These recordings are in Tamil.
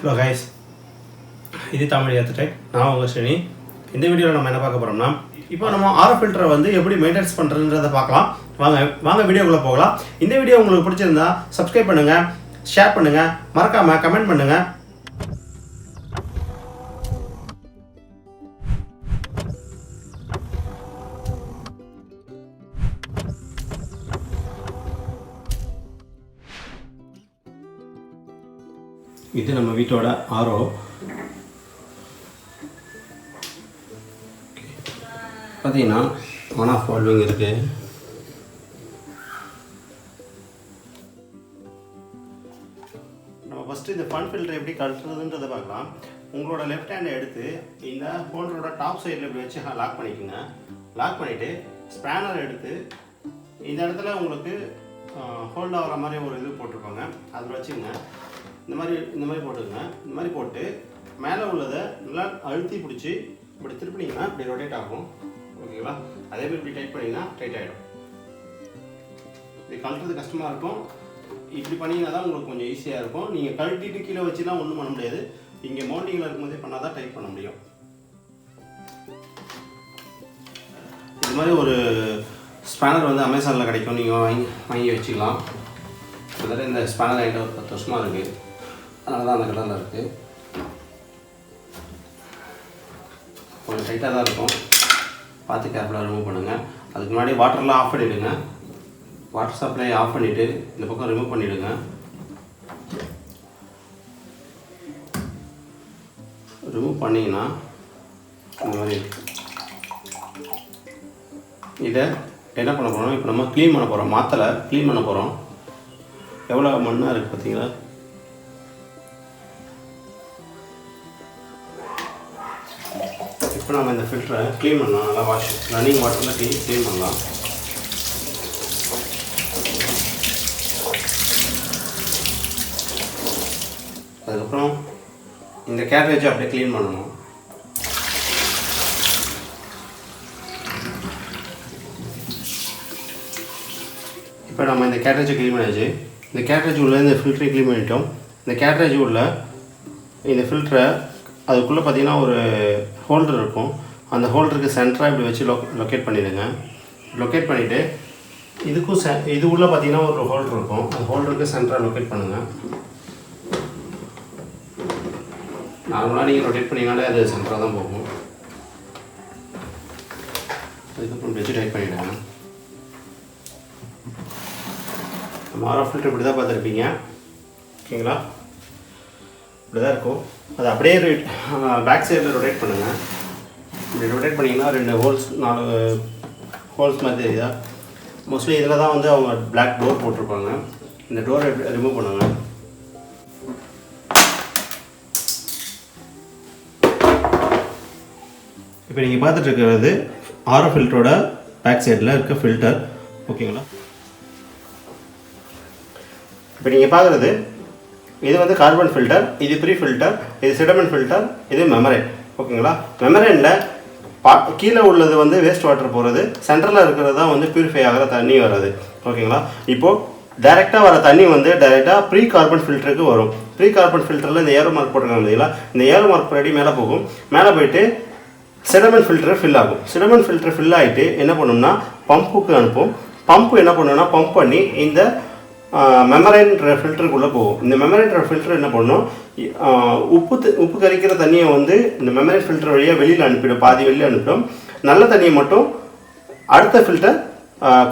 Hello guys, இது தமிழ் ஏத்துட்டேன். நான் உங்க ஸ்ரீனி. இந்த வீடியோல நம்ம என்ன பார்க்க போறோம்னா, இப்போ நம்ம RF ஃபில்டரை வந்து எப்படி மெயின்டெனன்ஸ் பண்றதுன்றத பார்க்கலாம். வாங்க வீடியோக்குள்ள போகலாம். இந்த வீடியோ உங்களுக்கு பிடிச்சிருந்தா Subscribe பண்ணுங்க, ஷேர் பண்ணுங்க, மறக்காம கமெண்ட் பண்ணுங்க. இது நம்ம வீட்டோட RO. பார்த்தீங்கன்னா ஆன் ஆஃப் வால்விங் இருக்குது. நம்ம ஃபஸ்ட்டு இந்த ஃபன் ஃபில்டர் எப்படி கழட்டுறதுன்றதை பார்க்கலாம். உங்களோட லெஃப்ட் ஹேண்டை எடுத்து இந்த ஹோல்டரோட டாப் சைடில் இப்படி வச்சு லாக் பண்ணிக்கோங்க. லாக் பண்ணிவிட்டு ஸ்பேனர் எடுத்து இந்த இடத்துல உங்களுக்கு ஹோல்ட் ஆகிற மாதிரி ஒரு இது போட்டிருப்பாங்க, அதில் வச்சுக்கோங்க. இந்த மாதிரி போட்டுக்கோங்க. இந்த மாதிரி போட்டு மேலே உள்ளதை நல்லா அழுத்தி பிடிச்சி இப்படி திருப்பினீங்கன்னா இப்படி ரொட்டேட் ஆகும். ஓகேங்களா? அதே மாதிரி இப்படி டைட் பண்ணிங்கன்னா டைட் ஆகிடும். இது கழட்டுறது கஷ்டமாக இருக்கும். இப்படி பண்ணிங்கன்னா தான் உங்களுக்கு கொஞ்சம் ஈஸியாக இருக்கும். நீங்கள் கழட்டிட்டு கீழே வச்சுலாம் ஒன்றும் பண்ண முடியாது. இங்கே மவுண்டிங்கில் இருக்கும்போதே பண்ணால் தான் டைட் பண்ண முடியும். இது மாதிரி ஒரு ஸ்பேனர் வந்து அமேசானில் கிடைக்கும், நீங்கள் வாங்கி வச்சுக்கலாம். கிட்டத்தட்ட இந்த ஸ்பேனர் என்கிட்ட ஒரு 10 வருஷமாக இருக்குது, அதனால தான் அந்த கலரில் இருக்குது. கொஞ்சம் டைட்டாக தான் இருக்கும், பார்த்து கேர்ஃபுல்லாக ரிமூவ் பண்ணுங்கள். அதுக்கு முன்னாடி வாட்டர்லாம் ஆஃப் பண்ணிவிடுங்க. வாட்டர் சப்ளை ஆஃப் பண்ணிவிட்டு இந்த பக்கம் ரிமூவ் பண்ணிவிடுங்க. ரிமூவ் பண்ணிங்கன்னா இந்த மாதிரி இதை என்ன பண்ண போகிறோம், இப்போ நம்ம க்ளீன் பண்ண போகிறோம். மாற்றலை க்ளீன் பண்ண போகிறோம். எவ்வளோ மண்ணாக இருக்குது பார்த்தீங்களா? இப்போ நம்ம இந்த ஃபில்டரை க்ளீன் பண்ணலாம். நல்லா ரன்னிங் வாட்டரில் க்ளீன் பண்ணலாம். அதுக்கப்புறம் இந்த கேட்ரேஜை அப்படியே க்ளீன் பண்ணணும். இப்போ நம்ம இந்த கேட்ரேஜை க்ளீன் பண்ணியாச்சு. இந்த கேட்ரேஜ் உள்ள இந்த ஃபில்டரை க்ளீன் பண்ணிட்டோம். இந்த கேட்ரேஜ் உள்ள இந்த ஃபில்டரை அதுக்குள்ளே பார்த்தீங்கன்னா ஒரு ஹோல்டர் இருக்கும். அந்த ஹோல்டருக்கு சென்டராக இப்படி வச்சு லொக்கேட் பண்ணிடுங்க. லொக்கேட் பண்ணிவிட்டு இதுக்கும் இது உள்ளே பார்த்தீங்கன்னா ஒரு ஹோல்டர் இருக்கும். அந்த ஹோல்டருக்கு சென்டராக லொக்கேட் பண்ணுங்கள். நார்மலாக நீங்கள் ரொட்டேட் பண்ணிங்கனாலே அது சென்டராக தான் போகும். அதுக்கப்புறம் வச்சு டைட் பண்ணிவிடுங்க. RF ஃபில்டர் இப்படி தான் பார்த்துருப்பீங்க. ஓகேங்களா? இப்படி தான் இருக்கும். அது அப்படியே பேக் சைடில் ரொட்டேட் பண்ணுங்கள். இப்படி ரொட்டேட் பண்ணிங்கன்னா 4 ஹோல்ஸ் மாதிரி தெரியுதா? மோஸ்ட்லி இதில் தான் வந்து அவங்க பிளாக் டோர் போட்டிருப்பாங்க. இந்த டோரை ரிமூவ் பண்ணுங்கள். இப்போ நீங்கள் பார்த்துட்டு இருக்கிறது RF ஃபில்டரோட பேக் சைடில் இருக்க ஃபில்டர். ஓகேங்களா? இப்போ நீங்கள் பார்க்குறது இது வந்து கார்பன் ஃபில்டர், இது ப்ரீ ஃபில்டர், இது செடமெண்ட் ஃபில்டர், இது மெமரைன். ஓகேங்களா? மெமரைனில் கீழே உள்ளது வந்து வேஸ்ட் வாட்டர் போகிறது, சென்டரில் இருக்கிறது தான் வந்து பியூரிஃபை ஆகிற தண்ணி வர்றது. ஓகேங்களா? இப்போது டைரெக்டாக வர தண்ணி வந்து டைரெக்டாக ப்ரீ கார்பன் ஃபில்டருக்கு வரும். ப்ரீ கார்பன் ஃபில்டரில் இந்த ஏரோ மார்க் போட்டிருக்காங்க இல்லைங்களா? இந்த ஏரோ மார்க் படி மேலே போகும். மேலே போயிட்டு செடமெண்ட் ஃபில்டர் ஃபில் ஆகும். செடமெண்ட் ஃபில்டர் ஃபில் ஆகிட்டு என்ன பண்ணும்னா பம்புக்கு அனுப்பும். பம்பு என்ன பண்ணுன்னா பம்ப் பண்ணி இந்த மெமரைன்ற ஃபில்டருக்குள்ளே போகும். இந்த மெமரைன்ற ஃபில்டர் என்ன பண்ணும், உப்பு கரிக்கிற தண்ணியை வந்து இந்த மெமரைன் ஃபில்டர் வழியாக வெளியில் அனுப்பிடும், பாதி வெளியில் அனுப்பிடும். நல்ல தண்ணியை மட்டும் அடுத்த ஃபில்டர்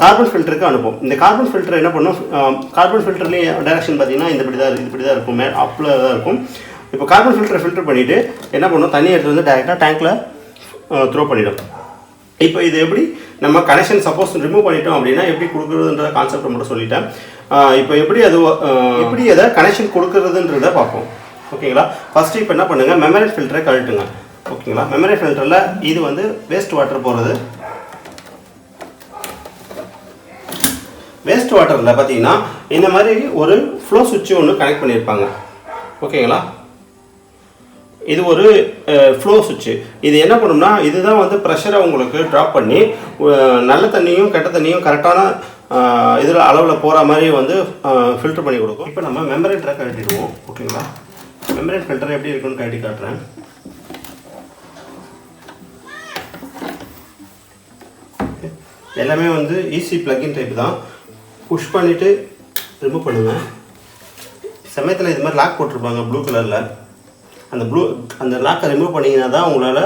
கார்பன் ஃபில்டருக்கு அனுப்பும். இந்த கார்பன் ஃபில்டர் என்ன பண்ணும், கார்பன் ஃபில்டர்லேயும் டைரக்ஷன் பார்த்தீங்கன்னா இப்படி தான் இருக்கும், அப்பில் தான் இருக்கும். இப்போ கார்பன் ஃபில்டர் பண்ணிவிட்டு என்ன பண்ணும், தண்ணி எடுத்து வந்து டைரெக்டாக டேங்க்கில் த்ரோ பண்ணிடும். இப்போ இது எப்படி நம்ம கனெக்ஷன் சப்போஸ் ரிமூவ் பண்ணிட்டோம் அப்படின்னா எப்படி கொடுக்குறதுன்ற கான்செப்டை மட்டும் சொல்லிட்டேன். இப்போ எப்படி அதை கனெக்ஷன் கொடுக்குறதுன்றதை பார்ப்போம். ஓகேங்களா? ஃபஸ்ட்டு இப்போ என்ன பண்ணுங்கள், மெமரைன் ஃபில்டரை கழட்டுங்க. ஓகேங்களா? மெமரைன் ஃபில்டரில் இது வந்து வேஸ்ட் வாட்டர் போகிறது. வேஸ்ட் வாட்டரில் பார்த்தீங்கன்னா இந்த மாதிரி ஒரு ஃப்ளோ சுவிட்சு ஒன்று கனெக்ட் பண்ணியிருப்பாங்க. ஓகேங்களா? இது ஒரு ஃப்ளோ சுவிட்சு. இது என்ன பண்ணும்னா இதுதான் வந்து ப்ரெஷரை உங்களுக்கு ட்ராப் பண்ணி நல்ல தண்ணியும் கெட்ட தண்ணியும் கரெக்டான இதில் அளவில் போகிற மாதிரி வந்து ஃபில்டர் பண்ணி கொடுக்கும். இப்போ நம்ம மெமரைன் ட்ராக் கழட்டிடுவோம். ஓகேங்களா? மெமரேன் ஃபில்டர் எப்படி இருக்குன்னு காட்டி காட்டுறேன். எல்லாமே வந்து ஈஸி பிளக்இன் டைப் தான். புஷ் பண்ணிவிட்டு ரிமூவ் பண்ணுங்கள். சமயத்தில் இது மாதிரி லாக் போட்டிருப்பாங்க ப்ளூ கலரில். அந்த லாக்கை ரிமூவ் பண்ணிங்கன்னா தான் உங்களால்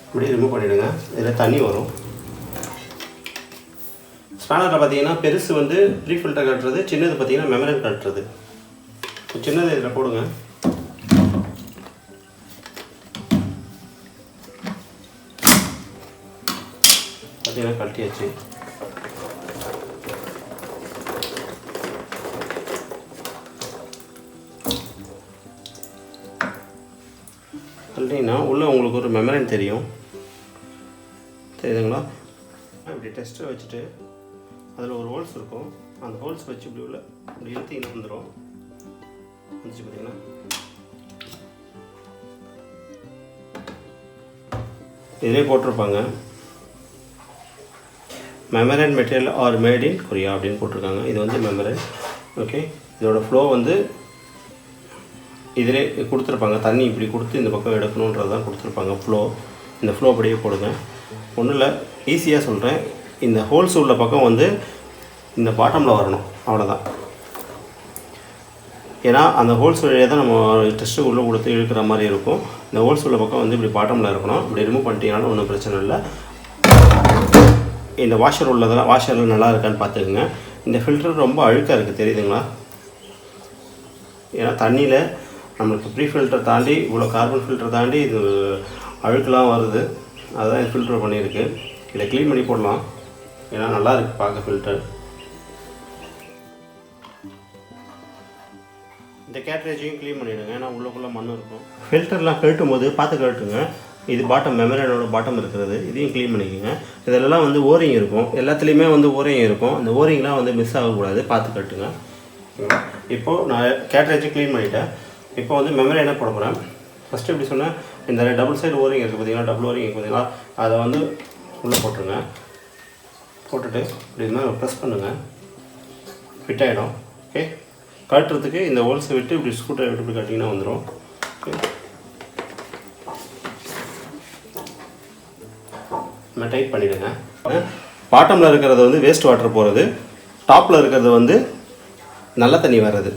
இப்படி ரிமூவ் பண்ணிவிடுங்க. இதில் தண்ணி வரும். ஸ்பேனரில் பார்த்தீங்கன்னா பெருசு வந்து ப்ரீ ஃபில்டர் கட்டுறது, சின்னது பார்த்தீங்கன்னா மெமரேன் கட்டுறது. சின்னது இதில் போடுங்க. பார்த்தீங்கன்னா கழட்டியாச்சு. கழட்டிங்கன்னா உள்ளே உங்களுக்கு ஒரு மெமரேன் தெரியும், தெரியுதுங்களா? இப்படி டெஸ்ட்டை வச்சுட்டு அதில் ஒரு ஹோல்ஸ் இருக்கும். அந்த ஹோல்ஸ் வச்சு இப்படி உள்ள இப்படி இழுத்திங்கன்னா வந்துடும். வந்துச்சு பார்த்தீங்கன்னா இதிலே போட்டிருப்பாங்க membrane material are made in Korea அப்படின்னு போட்டிருக்காங்க. இது வந்து மெமரேன். ஓகே, இதோட ஃப்ளோ வந்து இதிலே கொடுத்துருப்பாங்க. தண்ணி இப்படி கொடுத்து இந்த பக்கம் எடுக்கணுன்றது தான் கொடுத்துருப்பாங்க ஃப்ளோ. இந்த ஃப்ளோ அப்படியே போடுங்க. ஒன்றும் இல்லை, ஈஸியாக சொல்கிறேன். இந்த ஹோல்ஸ் உள்ள பக்கம் வந்து இந்த பாட்டமில் வரணும், அவ்வளோதான். ஏன்னா அந்த ஹோல்ஸ் வழியாக தான் நம்ம டெஸ்ட்டு உள்ளே கொடுத்து இழுக்கிற மாதிரி இருக்கும். இந்த ஹோல்ஸ் உள்ள பக்கம் வந்து இப்படி பாட்டமில் இருக்கணும். இப்படி ரிமூவ் பண்ணிட்டீங்கனாலும் ஒன்றும் பிரச்சனை இல்லை. இந்த வாஷர் உள்ளதெல்லாம் வாஷரில் நல்லா இருக்கான்னு பார்த்துக்குங்க. இந்த ஃபில்டர் ரொம்ப அழுக்காக இருக்குது, தெரியுதுங்களா? ஏன்னா தண்ணியில் நம்மளுக்கு ப்ரீ ஃபில்டர் தாண்டி இவ்வளோ கார்பன் ஃபில்டர் தாண்டி இது அழுக்கெலாம் வருது. அதுதான் ஃபில்டர் பண்ணியிருக்கு. இதை க்ளீன் பண்ணி போடலாம். ஏன்னா நல்லா இருக்குது பார்க்க ஃபில்டர். இந்த கேட்ரேஜையும் க்ளீன் பண்ணிவிடுங்க, ஏன்னா உள்ளுக்குள்ளே மண் இருக்கும். ஃபில்டர்லாம் கழட்டும் போது பார்த்து கழட்டுங்க. இது பாட்டம் மெமரேனோட பாட்டம் இருக்கிறது, இதையும் க்ளீன் பண்ணிக்கோங்க. இதெல்லாம் வந்து ஓரிங் இருக்கும், எல்லாத்துலேயுமே வந்து ஓரிங் இருக்கும். அந்த ஓரிங்லாம் வந்து மிஸ் ஆகக்கூடாது, பார்த்து கட்டுங்க. இப்போது நான் கேட்ரேஜை க்ளீன் பண்ணிவிட்டேன். இப்போ வந்து மெமரேனை போட போகிறேன். ஃபஸ்ட்டு எப்படி சொன்னேன், இந்த டபுள் சைடு ஓரிங் இருக்குது பார்த்தீங்கன்னா, டபுள் ஓரிங் இருக்குது பார்த்தீங்களா, அதை வந்து உள்ளே போட்டுருங்க. போட்டுட்டு இப்படி இது மாதிரி ப்ரெஸ் பண்ணுங்கள், ஃபிட் ஆகிடும். ஓகே, கட்டுறதுக்கு இந்த ஹோல்ஸை விட்டு இப்படி ஸ்க்ரூ ட்ரைவர் விட்டு இப்படி கட்டிங்கன்னா வந்துடும். ஓகே, நம்ம டைட் பண்ணிவிடுங்க. பாட்டமில் இருக்கிறது வந்து வேஸ்ட் வாட்டர் போகிறது, டாப்பில் இருக்கிறது வந்து நல்ல தண்ணி வர்றது.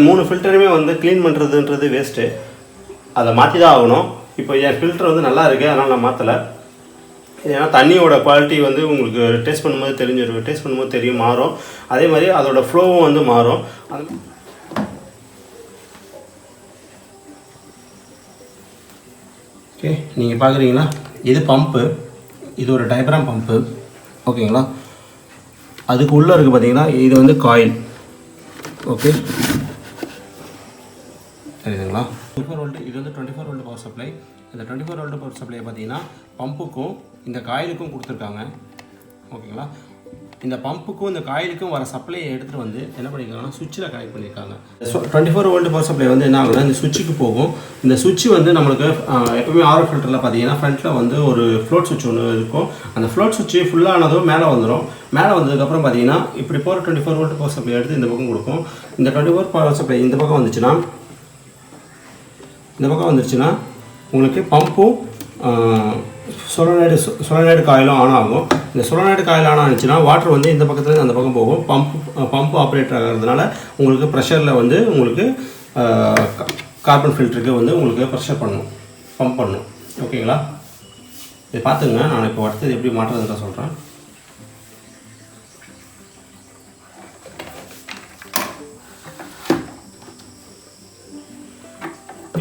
மூணு ஃபில்டருமே வந்து க்ளீன் பண்ணுறதுன்றது வேஸ்ட்டு, அதை மாற்றி தான் ஆகணும். இப்போ என் ஃபில்டர் வந்து நல்லா இருக்குது, அதனால் நான் மாற்றலை. ஏன்னா தண்ணியோட குவாலிட்டி வந்து உங்களுக்கு டேஸ்ட் பண்ணும்போது தெரிஞ்சிடும், டேஸ்ட் பண்ணும்போது தெரியும், மாறும். அதே மாதிரி அதோட ஃப்ளோவும் வந்து மாறும். அது ஓகே, நீங்கள் பார்க்குறீங்களா, இது பம்பு, இது ஒரு டயப்ராம் பம்பு. ஓகேங்களா, அதுக்கு உள்ளே இருக்குது பார்த்தீங்கன்னா, இது வந்து காயில். ஓகே, தெரியுதுங்களா? 24 வோல்ட், இது வந்து 24 வோல்ட் பவர் சப்ளை. இந்த 24 வோல்ட் பவர் சப்ளையை பார்த்தீங்கன்னா பம்புக்கும் இந்த காயிலுக்கும் கொடுத்துருக்காங்க. ஓகேங்களா, இந்த பம்புக்கும் இந்த காயிலுக்கும் வர சப்ளையை எடுத்துகிட்டு வந்து என்ன பண்ணியிருக்காங்கன்னா சுவிட்சில் கனெக்ட் பண்ணியிருக்காங்க. 24 வோல்ட் பவர் சப்ளை வந்து என்ன ஆகுதுன்னா இந்த சுவிட்சுக்கு போகும். இந்த சுவிட்ச் வந்து நம்மளுக்கு எப்பவுமே ஆரோ ஃபில்டரில் பார்த்தீங்கன்னா ஃப்ரண்ட்டில் வந்து ஒரு ஃப்ளோட் சுவிட்ச் ஒன்று இருக்கும். அந்த ஃப்ளோட் சுவிட்ச் ஃபுல்லானதும் மேலே வந்துடும். மேலே வந்ததுக்கப்புறம் பார்த்தீங்கன்னா இப்படி போகிற 24 வோல்ட் பவர் சப்ளை எடுத்து இந்த பக்கம் கொடுக்கும். இந்த 24 பவர் சப்ளை இந்த பக்கம் வந்துச்சுன்னா, இந்த பக்கம் வந்துருச்சுன்னா உங்களுக்கு பம்பும் சொலனைடு காயிலும் ஆன் ஆகும். இந்த சொலனைடு காயில் ஆன் ஆனிச்சுன்னா வாட்டர் வந்து இந்த பக்கத்துலேருந்து அந்த பக்கம் போகும். பம்பு ஆப்ரேட் ஆகிறதுனால உங்களுக்கு ப்ரெஷரில் வந்து உங்களுக்கு கார்பன் ஃபில்டருக்கு வந்து உங்களுக்கு ப்ரெஷர் பண்ணணும், பம்ப் பண்ணணும். ஓகேங்களா, இதை பார்த்துங்க. நான் இப்போ அடுத்தது எப்படி மாற்றுறதுன்னு சொல்கிறேன்.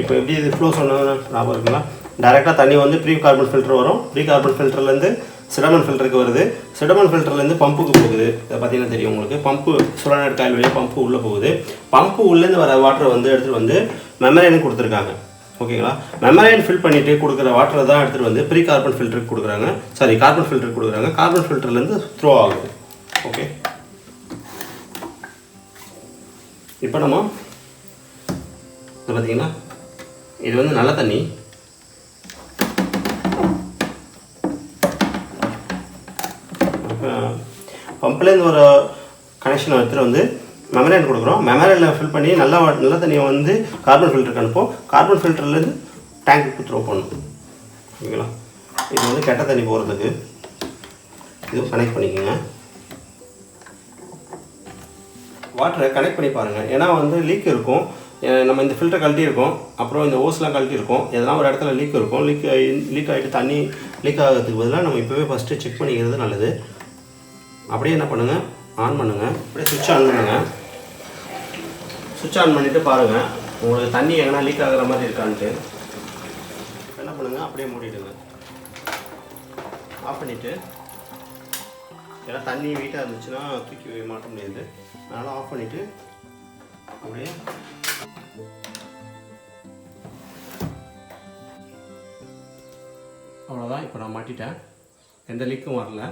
இப்போ எப்படி இது ஃப்ளோ சொன்னது ஞாபகம் இருக்குங்களா? டைரெக்டாக தண்ணி வந்து ப்ரீ கார்பன் ஃபில்டர் வரும். ப்ரீ கார்பன் ஃபில்டர்லேருந்து சிடமன் ஃபில்டருக்கு வருது. சிடமன் ஃபில்டர்லேருந்து பம்புக்கு போகுது. இதை பார்த்தீங்கன்னா தெரியும் உங்களுக்கு. பம்பு சொலனைடு காயில் வழியாக பம்பு உள்ளே போகுது. பம்பு உள்ளேருந்து வர வாட்டரை வந்து எடுத்துகிட்டு வந்து மெமரேனுக்கு கொடுத்துருக்காங்க. ஓகேங்களா, மெமரேன் ஃபில் பண்ணிவிட்டு கொடுக்குற வாட்டரை தான் எடுத்துகிட்டு வந்து ப்ரீ கார்பன் ஃபில்டருக்கு கொடுக்குறாங்க. கார்பன் ஃபில்டருக்கு கொடுக்குறாங்க. கார்பன் ஃபில்டர்லேருந்து த்ரோ ஆகுது. ஓகே, இப்போ நம்ம இதை பார்த்தீங்கன்னா இது வந்து நல்ல தண்ணி. பம்ப்லேருந்து ஒரு கனெக்ஷனை எடுத்துகிட்டு வந்து மெமரேன் கொடுக்குறோம். மெமரேனில் ஃபில் பண்ணி நல்ல தண்ணியை வந்து கார்பன் ஃபில்டருக்கு அனுப்போம். கார்பன் ஃபில்டர்லேருந்து டேங்க்குக்கு த்ரோ பண்ணணும். ஓகேங்களா? இது வந்து கெட்ட தண்ணி போகிறதுக்கு இது கனெக்ட் பண்ணிக்கோங்க. வாட்டரை கனெக்ட் பண்ணி பாருங்கள். ஏன்னா வந்து லீக் இருக்கும். நம்ம இந்த ஃபில்டர் கழட்டி இருக்கோம், அப்புறம் இந்த ஓஸ்லாம் கழட்டி இருக்கும். எதனா ஒரு இடத்துல லீக் இருக்கும். லீக் ஆகிட்டு தண்ணி லீக் ஆகிறதுக்கு பதிலாக நம்ம இப்போவே ஃபஸ்ட்டு செக் பண்ணிக்கிறது நல்லது. அப்படியே என்ன பண்ணுங்கள், ஆன் பண்ணுங்கள். அப்படியே சுவிட்ச் ஆன் பண்ணுங்கள். சுவிட்ச் ஆன் பண்ணிவிட்டு பாருங்கள் உங்களுக்கு தண்ணி எங்கன்னா லீக் ஆகிற மாதிரி இருக்கான்ட்டு. என்ன பண்ணுங்கள், அப்படியே மூடிடுங்க. ஆஃப் பண்ணிவிட்டு, ஏன்னா தண்ணி வீட்டாக இருந்துச்சுன்னா தூக்கி மாட்ட முடியாது, அதனால் ஆஃப் பண்ணிவிட்டு அப்படியே அவ்வளோதான். இப்போ நான் மாட்டிட்டேன், எந்த லீக்கும் வரல.